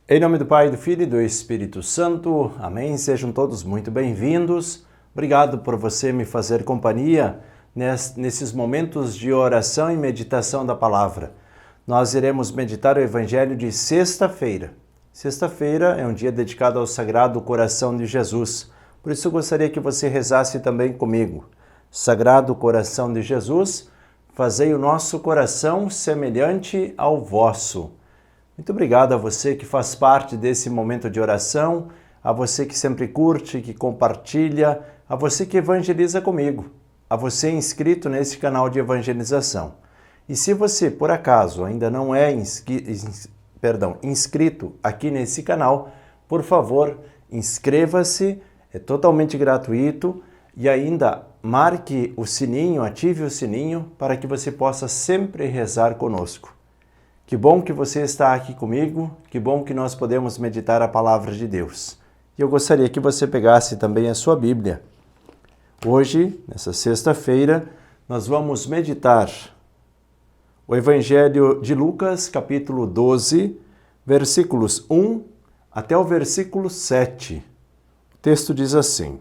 Em nome do Pai, do Filho e do Espírito Santo. Amém. Sejam todos muito bem-vindos. Obrigado por você me fazer companhia nesses momentos de oração e meditação da palavra. Nós iremos meditar o Evangelho de sexta-feira. Sexta-feira é um dia dedicado ao Sagrado Coração de Jesus. Por isso eu gostaria que você rezasse também comigo. Sagrado Coração de Jesus, fazei o nosso coração semelhante ao vosso. Muito obrigado a você que faz parte desse momento de oração, a você que sempre curte, que compartilha, a você que evangeliza comigo, a você inscrito nesse canal de evangelização. E se você, por acaso, ainda não é inscrito aqui nesse canal, por favor, inscreva-se, é totalmente gratuito e ainda marque o sininho, ative o sininho para que você possa sempre rezar conosco. Que bom que você está aqui comigo, que bom que nós podemos meditar a palavra de Deus. E eu gostaria que você pegasse também a sua Bíblia. Hoje, nessa sexta-feira, nós vamos meditar o Evangelho de Lucas, capítulo 12, versículos 1 até o versículo 7. O texto diz assim: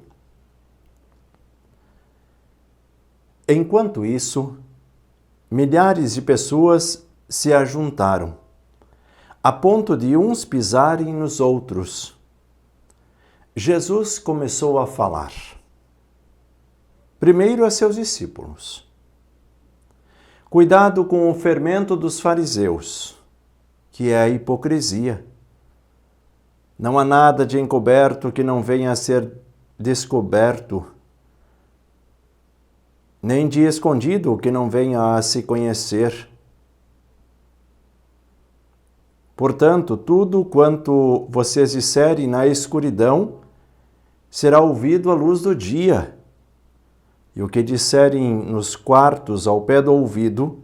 Enquanto isso, milhares de pessoas se ajuntaram, a ponto de uns pisarem nos outros. Jesus começou a falar. Primeiro a seus discípulos. Cuidado com o fermento dos fariseus, que é a hipocrisia. Não há nada de encoberto que não venha a ser descoberto, nem de escondido que não venha a se conhecer. Portanto, tudo quanto vocês disserem na escuridão será ouvido à luz do dia, e o que disserem nos quartos ao pé do ouvido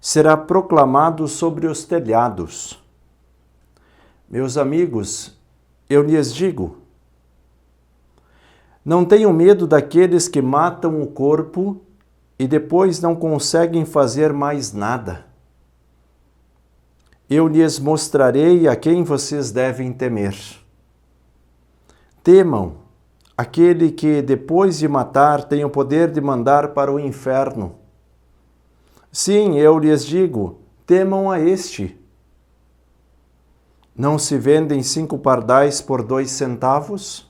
será proclamado sobre os telhados. Meus amigos, eu lhes digo, não tenham medo daqueles que matam o corpo e depois não conseguem fazer mais nada. Eu lhes mostrarei a quem vocês devem temer. Temam aquele que, depois de matar, tem o poder de mandar para o inferno. Sim, eu lhes digo, temam a este. Não se vendem 5 pardais por 2 centavos?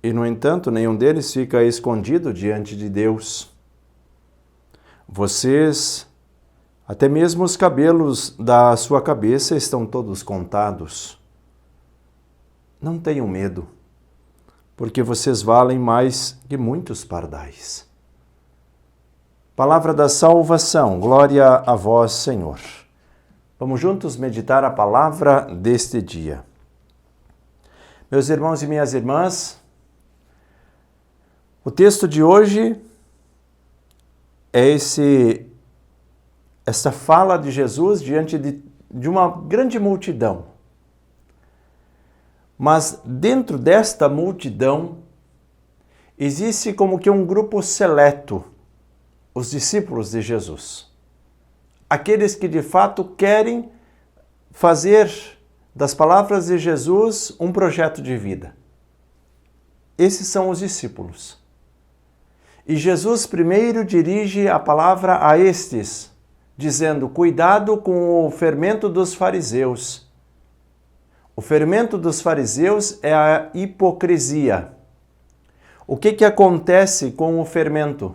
E, no entanto, nenhum deles fica escondido diante de Deus. Vocês, até mesmo os cabelos da sua cabeça estão todos contados. Não tenham medo, porque vocês valem mais que muitos pardais. Palavra da salvação, glória a vós, Senhor. Vamos juntos meditar a palavra deste dia. Meus irmãos e minhas irmãs, o texto de hoje é essa fala de Jesus diante de uma grande multidão. Mas dentro desta multidão existe como que um grupo seleto, os discípulos de Jesus. Aqueles que de fato querem fazer das palavras de Jesus um projeto de vida. Esses são os discípulos. E Jesus primeiro dirige a palavra a estes, dizendo, cuidado com o fermento dos fariseus. O fermento dos fariseus é a hipocrisia. O que acontece com o fermento?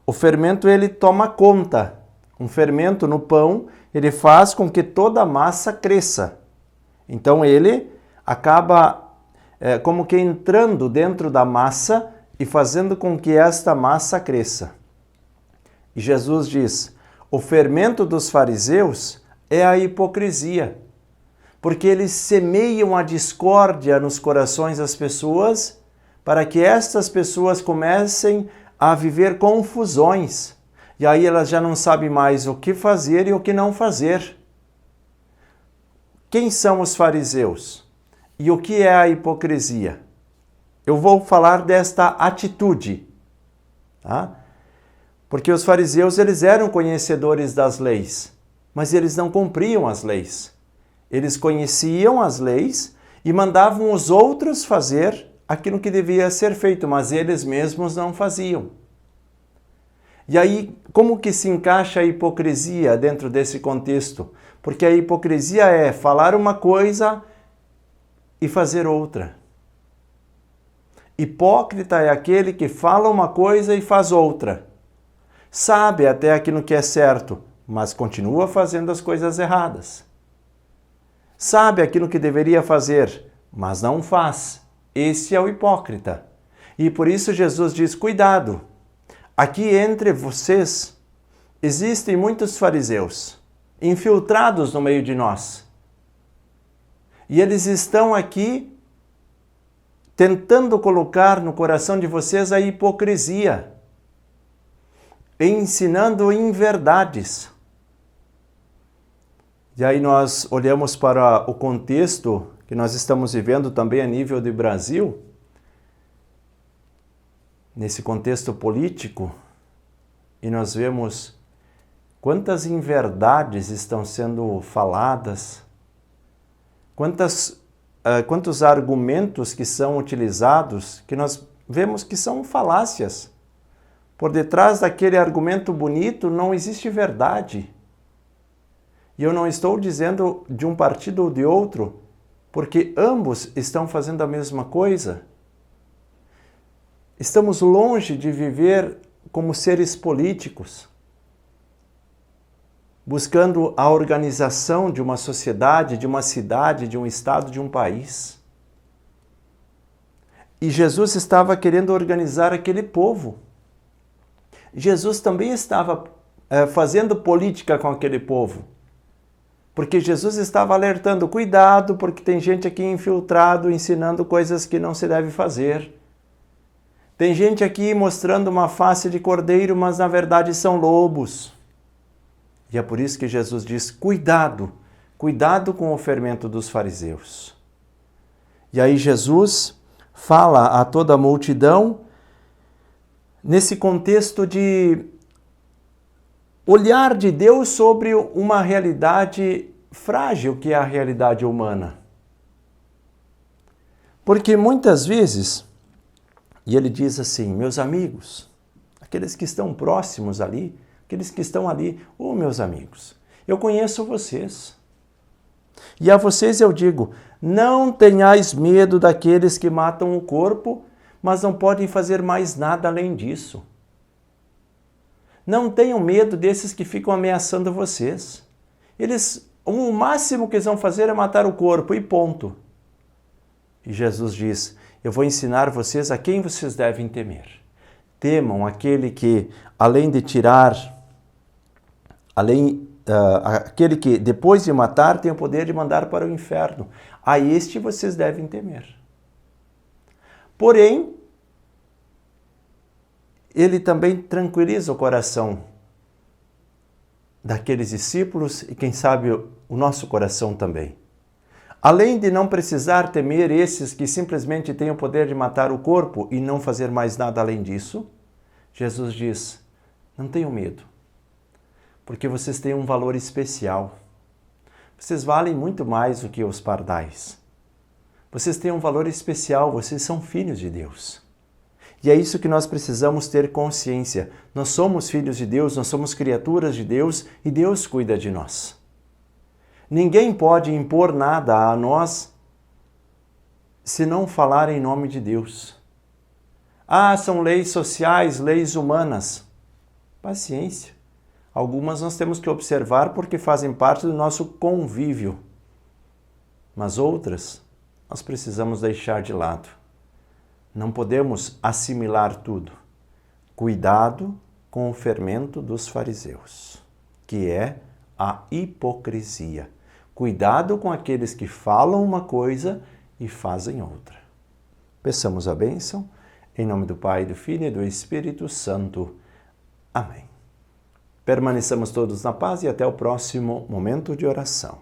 O fermento, ele toma conta. Um fermento no pão, ele faz com que toda a massa cresça. Então ele acaba como que entrando dentro da massa e fazendo com que esta massa cresça. E Jesus diz, o fermento dos fariseus é a hipocrisia, porque eles semeiam a discórdia nos corações das pessoas para que estas pessoas comecem a viver confusões. E aí elas já não sabem mais o que fazer e o que não fazer. Quem são os fariseus? E o que é a hipocrisia? Eu vou falar desta atitude, tá? Porque os fariseus, eles eram conhecedores das leis, mas eles não cumpriam as leis. Eles conheciam as leis e mandavam os outros fazer aquilo que devia ser feito, mas eles mesmos não faziam. E aí, como que se encaixa a hipocrisia dentro desse contexto? Porque a hipocrisia é falar uma coisa e fazer outra. Hipócrita é aquele que fala uma coisa e faz outra. Sabe até aquilo que é certo, mas continua fazendo as coisas erradas. Sabe aquilo que deveria fazer, mas não faz. Esse é o hipócrita. E por isso Jesus diz, cuidado, aqui entre vocês existem muitos fariseus, infiltrados no meio de nós. E eles estão aqui tentando colocar no coração de vocês a hipocrisia, ensinando inverdades. E aí nós olhamos para o contexto que nós estamos vivendo também a nível do Brasil, nesse contexto político, e nós vemos quantas inverdades estão sendo faladas, quantos argumentos que são utilizados, que nós vemos que são falácias. Por detrás daquele argumento bonito não existe verdade. E eu não estou dizendo de um partido ou de outro, porque ambos estão fazendo a mesma coisa. Estamos longe de viver como seres políticos, buscando a organização de uma sociedade, de uma cidade, de um estado, de um país. E Jesus estava querendo organizar aquele povo. Jesus também estava fazendo política com aquele povo. Porque Jesus estava alertando, cuidado, porque tem gente aqui infiltrado, ensinando coisas que não se deve fazer. Tem gente aqui mostrando uma face de cordeiro, mas na verdade são lobos. E é por isso que Jesus diz, cuidado, cuidado com o fermento dos fariseus. E aí Jesus fala a toda a multidão nesse contexto de olhar de Deus sobre uma realidade frágil que é a realidade humana. Porque muitas vezes, e ele diz assim, meus amigos, aqueles que estão próximos ali, aqueles que estão ali, meus amigos, eu conheço vocês. E a vocês eu digo, não tenhais medo daqueles que matam o corpo, mas não podem fazer mais nada além disso. Não tenham medo desses que ficam ameaçando vocês. O máximo que eles vão fazer é matar o corpo e ponto. E Jesus diz, eu vou ensinar vocês a quem vocês devem temer. Temam aquele que, além de tirar, aquele que depois de matar tem o poder de mandar para o inferno. A este vocês devem temer. Porém, ele também tranquiliza o coração daqueles discípulos e, quem sabe, o nosso coração também. Além de não precisar temer esses que simplesmente têm o poder de matar o corpo e não fazer mais nada além disso, Jesus diz, não tenham medo, porque vocês têm um valor especial. Vocês valem muito mais do que os pardais. Vocês têm um valor especial, vocês são filhos de Deus. E é isso que nós precisamos ter consciência. Nós somos filhos de Deus, nós somos criaturas de Deus e Deus cuida de nós. Ninguém pode impor nada a nós se não falar em nome de Deus. São leis sociais, leis humanas. Paciência. Algumas nós temos que observar porque fazem parte do nosso convívio. Mas outras nós precisamos deixar de lado. Não podemos assimilar tudo. Cuidado com o fermento dos fariseus, que é a hipocrisia. Cuidado com aqueles que falam uma coisa e fazem outra. Peçamos a bênção, em nome do Pai, do Filho e do Espírito Santo. Amém. Permaneçamos todos na paz e até o próximo momento de oração.